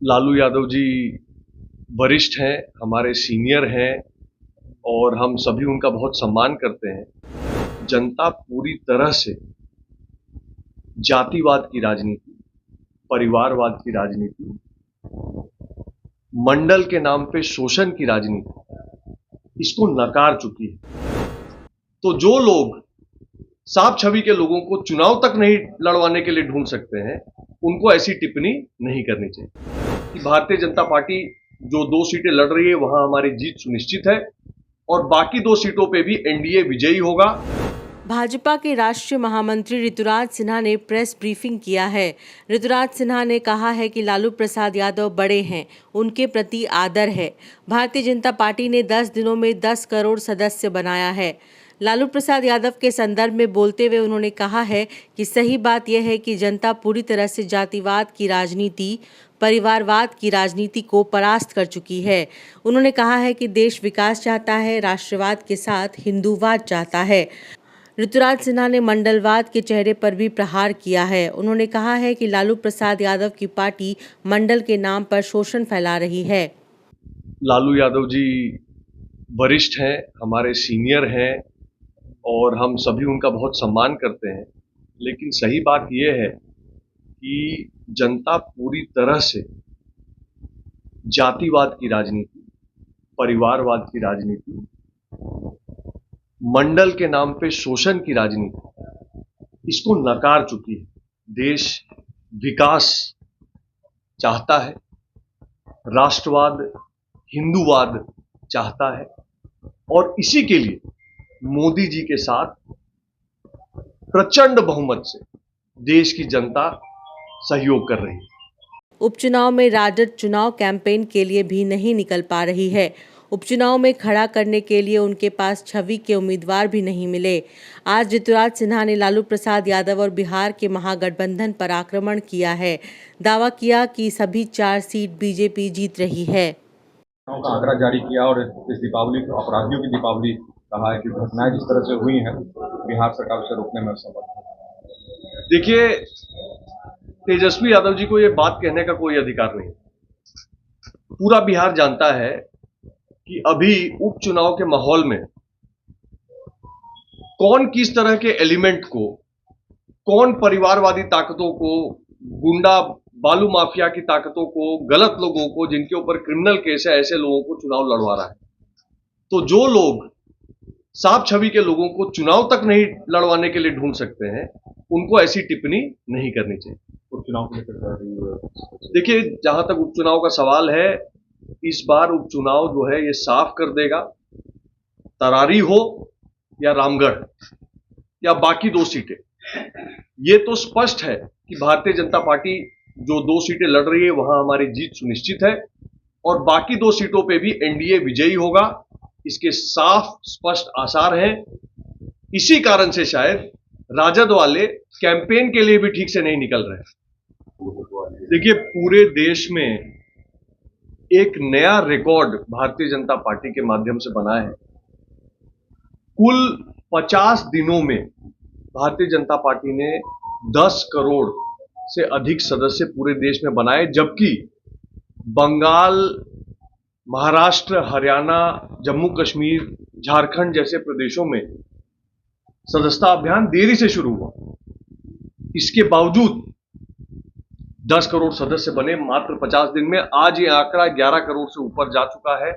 लालू यादव जी वरिष्ठ हैं, हमारे सीनियर हैं और हम सभी उनका बहुत सम्मान करते हैं। जनता पूरी तरह से जातिवाद की राजनीति, परिवारवाद की राजनीति, मंडल के नाम पे शोषण की राजनीति, इसको नकार चुकी है। तो जो लोग साफ छवि के लोगों को चुनाव तक नहीं लड़वाने के लिए ढूंढ सकते हैं, उनको ऐसी टिप्पणी नहीं करनी चाहिए कि भारतीय जनता पार्टी जो 2 सीटें लड़ रही है वहां हमारी जीत सुनिश्चित है और बाकी 2 सीटों पे भी एनडीए विजयी होगा। भाजपा के राष्ट्रीय महामंत्री ऋतुराज सिन्हा ने प्रेस ब्रीफिंग किया है। ऋतुराज सिन्हा ने कहा है कि लालू प्रसाद यादव बड़े हैं, उनके प्रति आदर है। भारतीय जनता पार्टी ने 10 दिनों में 10 करोड़ सदस्य बनाया है। लालू प्रसाद यादव के संदर्भ में बोलते हुए उन्होंने कहा है कि सही बात यह है कि जनता पूरी तरह से जातिवाद की राजनीति, परिवारवाद की राजनीति को परास्त कर चुकी है। उन्होंने कहा है कि देश विकास चाहता है, राष्ट्रवाद के साथ हिंदूवाद चाहता है। ऋतुराज सिन्हा ने मंडलवाद के चेहरे पर भी प्रहार किया है। उन्होंने कहा है कि लालू प्रसाद यादव की पार्टी मंडल के नाम पर शोषण फैला रही है। लालू यादव जी वरिष्ठ हैं, हमारे सीनियर हैं और हम सभी उनका बहुत सम्मान करते हैं। लेकिन सही बात यह है कि जनता पूरी तरह से जातिवाद की राजनीति, परिवारवाद की राजनीति, मंडल के नाम पे शोषण की राजनीति, इसको नकार चुकी है। देश विकास चाहता है, राष्ट्रवाद, हिंदूवाद चाहता है और इसी के लिए मोदी जी के साथ प्रचंड बहुमत से देश की जनता सहयोग कर रही है। उपचुनाव में राजद चुनाव कैंपेन के लिए भी नहीं निकल पा रही है। उपचुनाव में खड़ा करने के लिए उनके पास छवि के उम्मीदवार भी नहीं मिले। आज ऋतुराज सिन्हा ने लालू प्रसाद यादव और बिहार के महागठबंधन पर आक्रमण किया है। दावा किया कि सभी 4 सीट बीजेपी जीत रही है। का आंकड़ा जारी किया और इस दीपावली को अपराधियों की दीपावली कहा है कि घटनाएं जिस तरह से हुई हैं बिहार सरकार उसे रोकने में असमर्थ है। देखिए, तेजस्वी यादव जी को यह बात कहने का कोई अधिकार नहीं। पूरा बिहार जानता है कि अभी उपचुनाव के माहौल में कौन किस तरह के एलिमेंट को, कौन परिवारवादी ताकतों को, गुंडा बालू माफिया की ताकतों को, गलत लोगों को, जिनके ऊपर क्रिमिनल केस है, ऐसे लोगों को चुनाव लड़वा रहा है। तो जो लोग साफ छवि के लोगों को चुनाव तक नहीं लड़वाने के लिए ढूंढ सकते हैं, उनको ऐसी टिप्पणी नहीं करनी चाहिए। उपचुनाव को लेकर देखिए, जहां तक उपचुनाव का सवाल है, इस बार उपचुनाव जो है ये साफ कर देगा, तरारी हो या रामगढ़ या बाकी 2 सीटें, ये तो स्पष्ट है कि भारतीय जनता पार्टी जो 2 सीटें लड़ रही है वहां हमारी जीत सुनिश्चित है और बाकी 2 सीटों पे भी एनडीए विजयी होगा। इसके साफ स्पष्ट आसार हैं। इसी कारण से शायद राजद वाले कैंपेन के लिए भी ठीक से नहीं निकल रहे। देखिए, पूरे देश में एक नया रिकॉर्ड भारतीय जनता पार्टी के माध्यम से बना है। कुल 50 दिनों में भारतीय जनता पार्टी ने 10 करोड़ से अधिक सदस्य पूरे देश में बनाए, जबकि बंगाल, महाराष्ट्र, हरियाणा, जम्मू कश्मीर, झारखंड जैसे प्रदेशों में सदस्यता अभियान देरी से शुरू हुआ। इसके बावजूद 10 करोड़ सदस्य बने मात्र 50 दिन में। आज ये आंकड़ा 11 करोड़ से ऊपर जा चुका है।